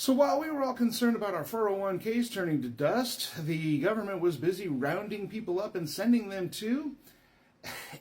So while we were all concerned about our 401ks turning to dust, the government was busy rounding people up and sending them to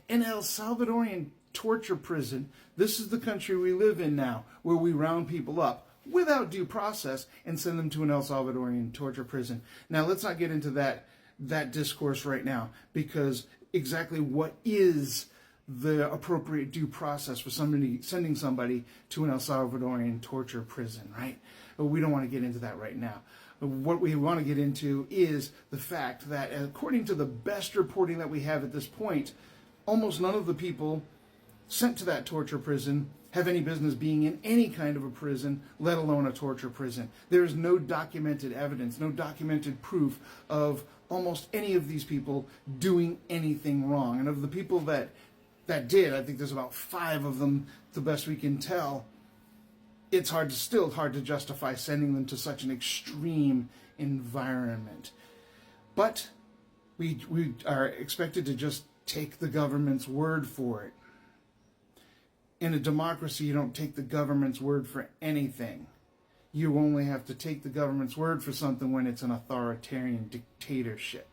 an El Salvadorian torture prison. This is the country we live in now, where we round people up without due process and send them to an El Salvadorian torture prison. Now, let's not get into that discourse right now, because exactly what is the appropriate due process for sending somebody to an El Salvadorian torture prison, right? But we don't want to get into that right now. What we want to get into is the fact that, according to the best reporting that we have at this point, almost none of the people sent to that torture prison have any business being in any kind of a prison, let alone a torture prison. There is no documented evidence, no documented proof of almost any of these people doing anything wrong. And of the people that did, I think there's about 5 of them, the best we can tell. It's still hard to justify sending them to such an extreme environment. But we are expected to just take the government's word for it. In a democracy, you don't take the government's word for anything. You only have to take the government's word for something when it's an authoritarian dictatorship.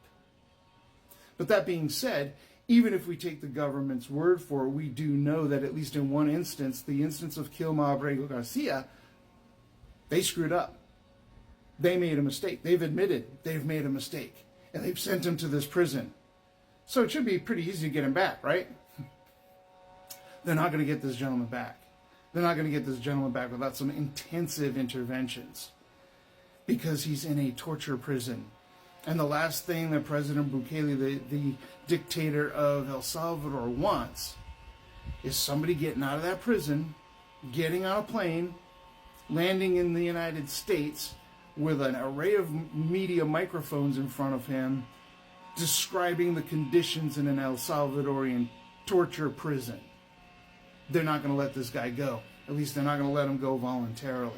But that being said, even if we take the government's word for it, we do know that at least in one instance, the instance of Kilmar Garcia, they screwed up. They made a mistake. They've admitted they've made a mistake. And they've sent him to this prison. So it should be pretty easy to get him back, right? They're not going to get this gentleman back. They're not going to get this gentleman back without some intensive interventions, because he's in a torture prison. And the last thing that President Bukele, the dictator of El Salvador, wants is somebody getting out of that prison, getting on a plane, landing in the United States with an array of media microphones in front of him, describing the conditions in an El Salvadorian torture prison. They're not going to let this guy go. At least they're not going to let him go voluntarily.